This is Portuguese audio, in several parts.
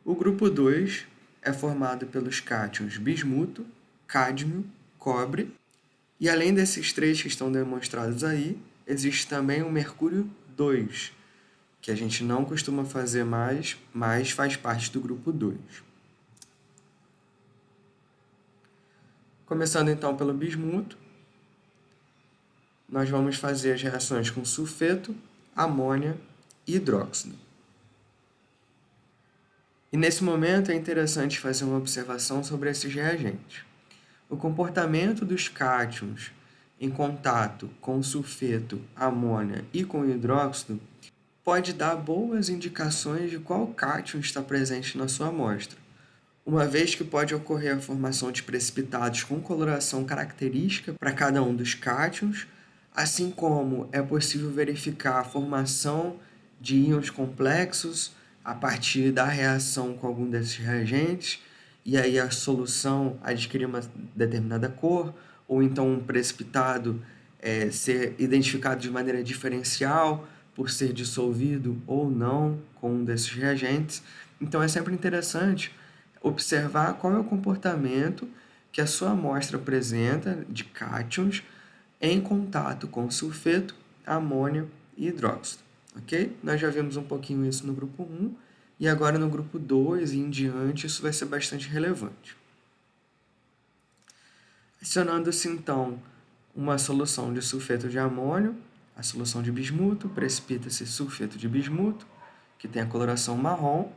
O grupo 2 é formado pelos cátions bismuto, cádmio, cobre, e além desses três que estão demonstrados aí, existe também o mercúrio 2, que a gente não costuma fazer mais, mas faz parte do grupo 2. Começando então pelo bismuto, nós vamos fazer as reações com sulfeto, amônia e hidróxido. E nesse momento é interessante fazer uma observação sobre esses reagentes. O comportamento dos cátions em contato com o sulfeto, amônia e com o hidróxido pode dar boas indicações de qual cátion está presente na sua amostra, uma vez que pode ocorrer a formação de precipitados com coloração característica para cada um dos cátions, assim como é possível verificar a formação de íons complexos a partir da reação com algum desses reagentes, e aí a solução adquirir uma determinada cor, ou então um precipitado ser identificado de maneira diferencial por ser dissolvido ou não com um desses reagentes. Então é sempre interessante observar qual é o comportamento que a sua amostra apresenta de cátions em contato com sulfeto, amônia e hidróxido. Ok? Nós já vimos um pouquinho isso no grupo 1 e agora no grupo 2 e em diante isso vai ser bastante relevante. Adicionando-se então uma solução de sulfeto de amônio, a solução de bismuto, precipita-se sulfeto de bismuto, que tem a coloração marrom.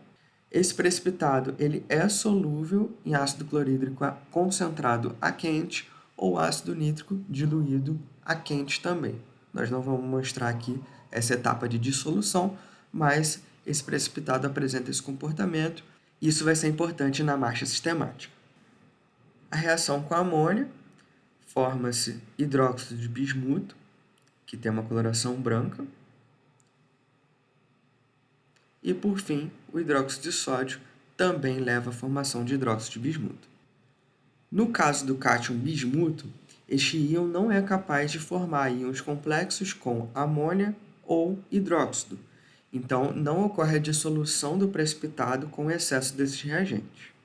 Esse precipitado ele é solúvel em ácido clorídrico concentrado a quente ou ácido nítrico diluído a quente também. Nós não vamos mostrar aqui essa etapa de dissolução, mas esse precipitado apresenta esse comportamento e isso vai ser importante na marcha sistemática. A reação com a amônia forma-se hidróxido de bismuto, que tem uma coloração branca, e por fim, o hidróxido de sódio também leva à formação de hidróxido de bismuto. No caso do cátion bismuto, este íon não é capaz de formar íons complexos com amônia ou hidróxido, então não ocorre a dissolução do precipitado com excesso desses reagentes.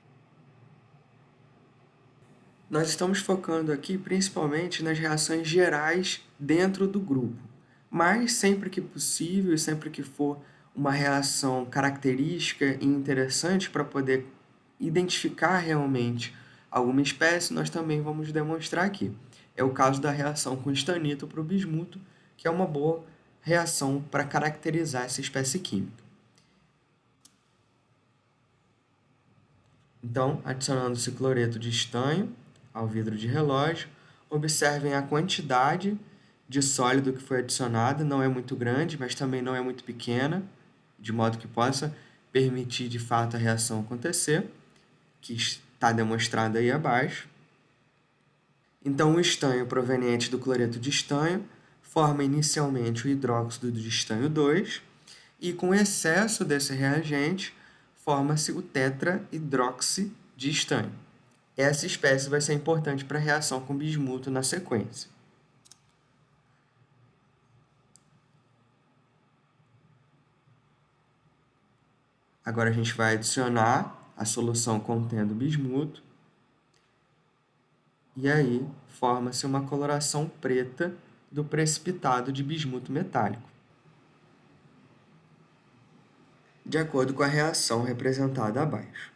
Nós estamos focando aqui principalmente nas reações gerais dentro do grupo, mas sempre que possível e sempre que for uma reação característica e interessante para poder identificar realmente alguma espécie, nós também vamos demonstrar aqui. É o caso da reação com estanito para o bismuto, que é uma boa reação para caracterizar essa espécie química. Então, adicionando-se cloreto de estanho ao vidro de relógio, observem a quantidade de sólido que foi adicionada, não é muito grande, mas também não é muito pequena, de modo que possa permitir de fato a reação acontecer, que está demonstrada aí abaixo. Então, o estanho proveniente do cloreto de estanho forma inicialmente o hidróxido de estanho 2, e com excesso desse reagente, forma-se o tetrahidroxi de estanho. Essa espécie vai ser importante para a reação com bismuto na sequência. Agora a gente vai adicionar a solução contendo bismuto, e aí forma-se uma coloração preta do precipitado de bismuto metálico, de acordo com a reação representada abaixo.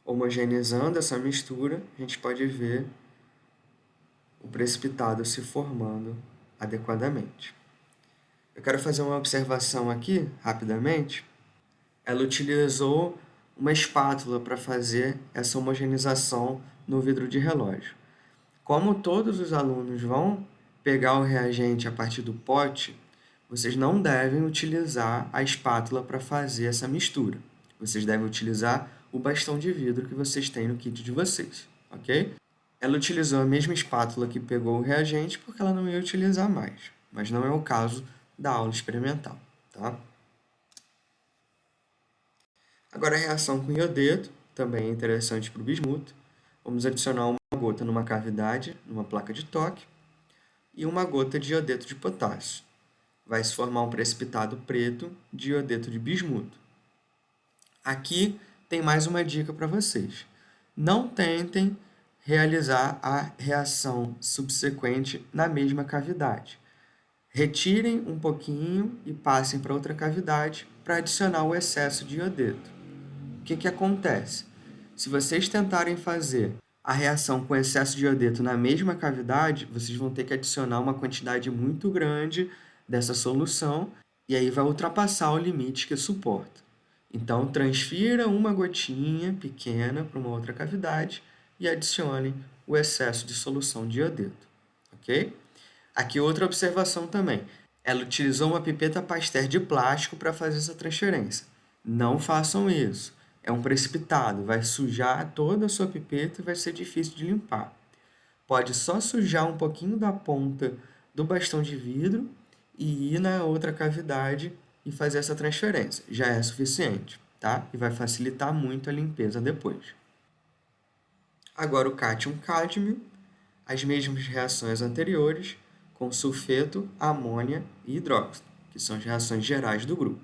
Homogeneizando essa mistura, a gente pode ver o precipitado se formando adequadamente. Eu quero fazer uma observação aqui, rapidamente. Ela utilizou uma espátula para fazer essa homogeneização no vidro de relógio. Como todos os alunos vão pegar o reagente a partir do pote, vocês não devem utilizar a espátula para fazer essa mistura. Vocês devem utilizar o bastão de vidro que vocês têm no kit de vocês, ok? Ela utilizou a mesma espátula que pegou o reagente porque ela não ia utilizar mais, mas não é o caso da aula experimental, tá? Agora a reação com iodeto, também é interessante para o bismuto. Vamos adicionar uma gota numa cavidade, numa placa de toque, e uma gota de iodeto de potássio. vai se formar um precipitado preto de iodeto de bismuto. Aqui tem mais uma dica para vocês. Não tentem realizar a reação subsequente na mesma cavidade. Retirem um pouquinho e passem para outra cavidade para adicionar o excesso de iodeto. O que acontece? Se vocês tentarem fazer a reação com excesso de iodeto na mesma cavidade, vocês vão ter que adicionar uma quantidade muito grande dessa solução e aí vai ultrapassar o limite que suporta. Então, transfira uma gotinha pequena para uma outra cavidade e adicione o excesso de solução de iodeto, ok? Aqui outra observação também. Ela utilizou uma pipeta Pasteur de plástico para fazer essa transferência. Não façam isso. É um precipitado, vai sujar toda a sua pipeta e vai ser difícil de limpar. Pode só sujar um pouquinho da ponta do bastão de vidro e ir na outra cavidade e fazer essa transferência. Já é suficiente, tá? E vai facilitar muito a limpeza depois. Agora o cátion cádmio, as mesmas reações anteriores, com sulfeto, amônia e hidróxido, que são as reações gerais do grupo.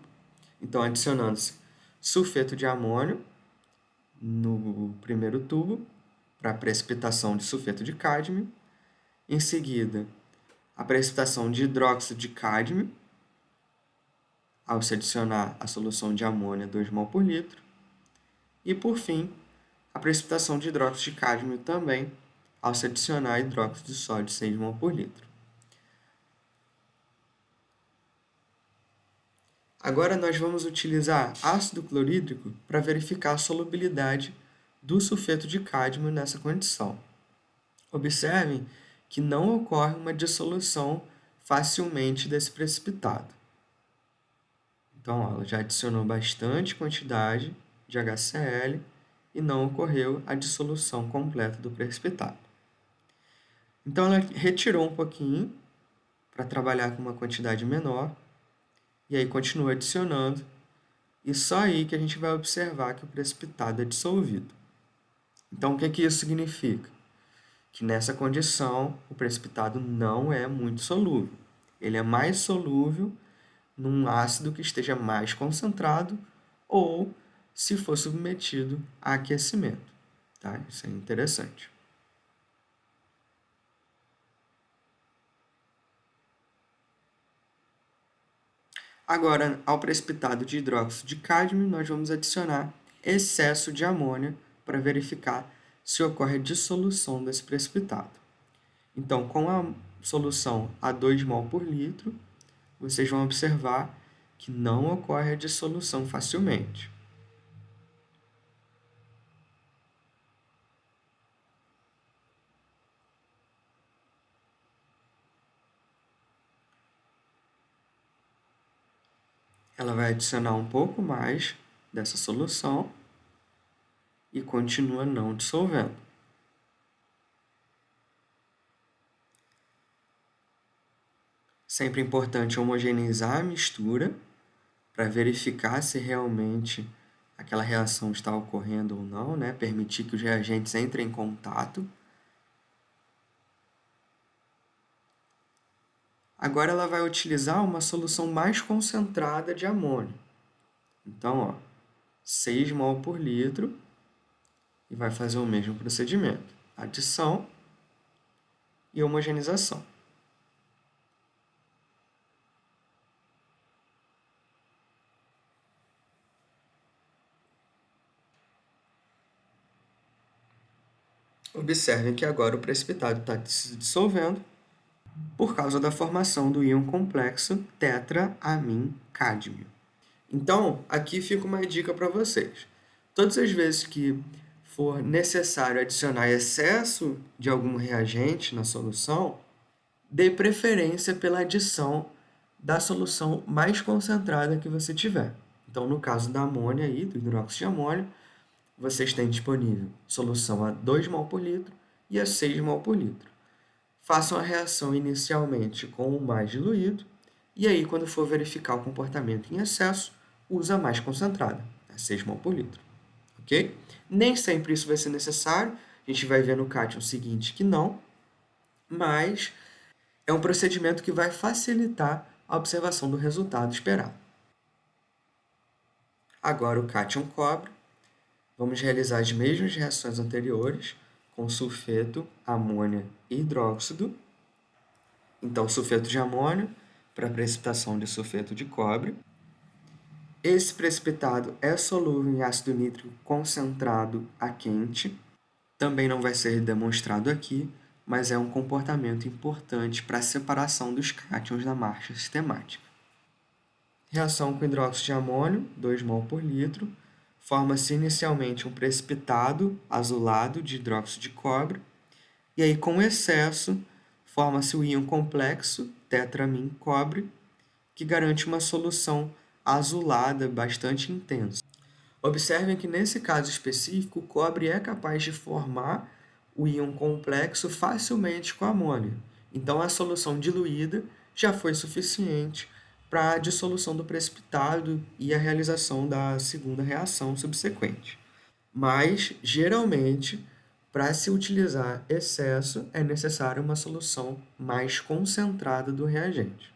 Então, adicionando-se sulfeto de amônio no primeiro tubo, para a precipitação de sulfeto de cádmio. Em seguida, a precipitação de hidróxido de cádmio, ao se adicionar a solução de amônia 2 mol por litro. E, por fim, a precipitação de hidróxido de cádmio também, ao se adicionar hidróxido de sódio 6 mol por litro. Agora nós vamos utilizar ácido clorídrico para verificar a solubilidade do sulfeto de cádmio nessa condição. Observem que não ocorre uma dissolução facilmente desse precipitado. Então, ela já adicionou bastante quantidade de HCl e não ocorreu a dissolução completa do precipitado. Então, ela retirou um pouquinho para trabalhar com uma quantidade menor e aí continua adicionando, e só aí que a gente vai observar que o precipitado é dissolvido. Então, o que isso significa? Que nessa condição o precipitado não é muito solúvel. Ele é mais solúvel num ácido que esteja mais concentrado ou se for submetido a aquecimento. Tá? Isso é interessante. Agora, ao precipitado de hidróxido de cádmio, nós vamos adicionar excesso de amônia para verificar se ocorre a dissolução desse precipitado. Então, com a solução a 2 mol por litro, vocês vão observar que não ocorre a dissolução facilmente. Ela vai adicionar um pouco mais dessa solução e continua não dissolvendo. Sempre importante homogeneizar a mistura para verificar se realmente aquela reação está ocorrendo ou não, né? Permitir que os reagentes entrem em contato. Agora ela vai utilizar uma solução mais concentrada de amônio. Então, 6 mol por litro e vai fazer o mesmo procedimento. Adição e homogeneização. Observem que agora o precipitado está se dissolvendo por causa da formação do íon complexo tetraamin-cádmio. Então, aqui fica uma dica para vocês. Todas as vezes que for necessário adicionar excesso de algum reagente na solução, dê preferência pela adição da solução mais concentrada que você tiver. Então, no caso da amônia e do hidróxido de amônio, vocês têm disponível solução a 2 mol por litro e a 6 mol por litro. Façam a reação inicialmente com o mais diluído e aí, quando for verificar o comportamento em excesso, usa a mais concentrada, a 6 mol por litro. Ok? Nem sempre isso vai ser necessário, a gente vai ver no cátion seguinte que não, mas é um procedimento que vai facilitar a observação do resultado esperado. Agora o cátion cobre. Vamos realizar as mesmas reações anteriores com sulfeto, amônia e hidróxido. Então, sulfeto de amônio para precipitação de sulfeto de cobre. Esse precipitado é solúvel em ácido nítrico concentrado a quente. Também não vai ser demonstrado aqui, mas é um comportamento importante para a separação dos cátions na marcha sistemática. Reação com hidróxido de amônio, 2 mol por litro. Forma-se inicialmente um precipitado azulado de hidróxido de cobre. E aí, com excesso, forma-se o íon complexo, tetramin-cobre, que garante uma solução azulada bastante intensa. Observem que, nesse caso específico, o cobre é capaz de formar o íon complexo facilmente com amônia. Então, a solução diluída já foi suficiente para a dissolução do precipitado e a realização da segunda reação subsequente. Mas, geralmente, para se utilizar excesso, é necessária uma solução mais concentrada do reagente.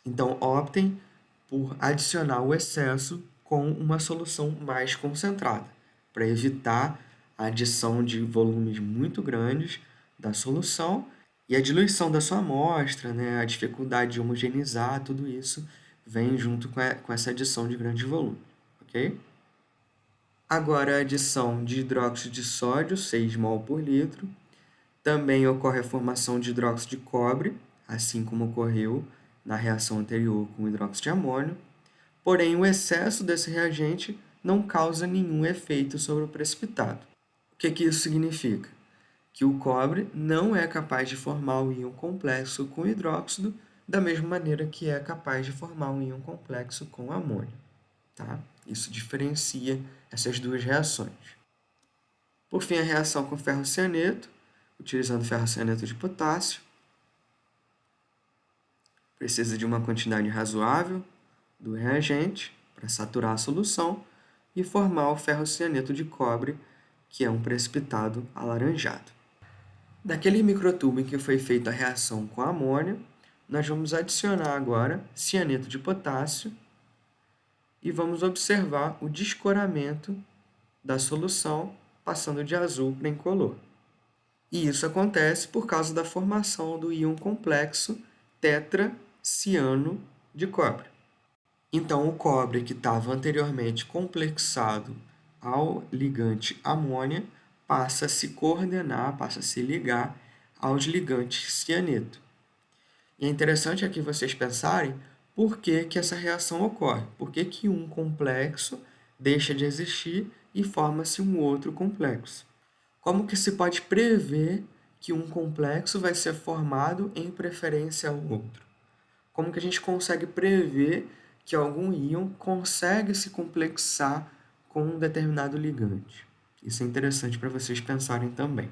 Então, optem por adicionar o excesso com uma solução mais concentrada, para evitar a adição de volumes muito grandes da solução e a diluição da sua amostra, né, a dificuldade de homogeneizar, tudo isso vem junto com essa adição de grande volume, ok? Agora, a adição de hidróxido de sódio, 6 mol por litro. Também ocorre a formação de hidróxido de cobre, assim como ocorreu na reação anterior com o hidróxido de amônio. Porém, o excesso desse reagente não causa nenhum efeito sobre o precipitado. O que isso significa? Que o cobre não é capaz de formar o íon complexo com hidróxido da mesma maneira que é capaz de formar um íon complexo com amônio. Tá? Isso diferencia essas duas reações. Por fim, a reação com ferrocianeto, utilizando ferrocianeto de potássio. Precisa de uma quantidade razoável do reagente para saturar a solução e formar o ferrocianeto de cobre, que é um precipitado alaranjado. Daquele microtubo em que foi feita a reação com a amônia, nós vamos adicionar agora cianeto de potássio e vamos observar o descoramento da solução passando de azul para incolor. E isso acontece por causa da formação do íon complexo tetraciano de cobre. Então, o cobre que estava anteriormente complexado ao ligante amônia passa a se coordenar, passa a se ligar aos ligantes cianeto. E é interessante aqui vocês pensarem por que essa reação ocorre. Por que um complexo deixa de existir e forma-se um outro complexo? Como que se pode prever que um complexo vai ser formado em preferência ao outro? Como que a gente consegue prever que algum íon consegue se complexar com um determinado ligante? Isso é interessante para vocês pensarem também.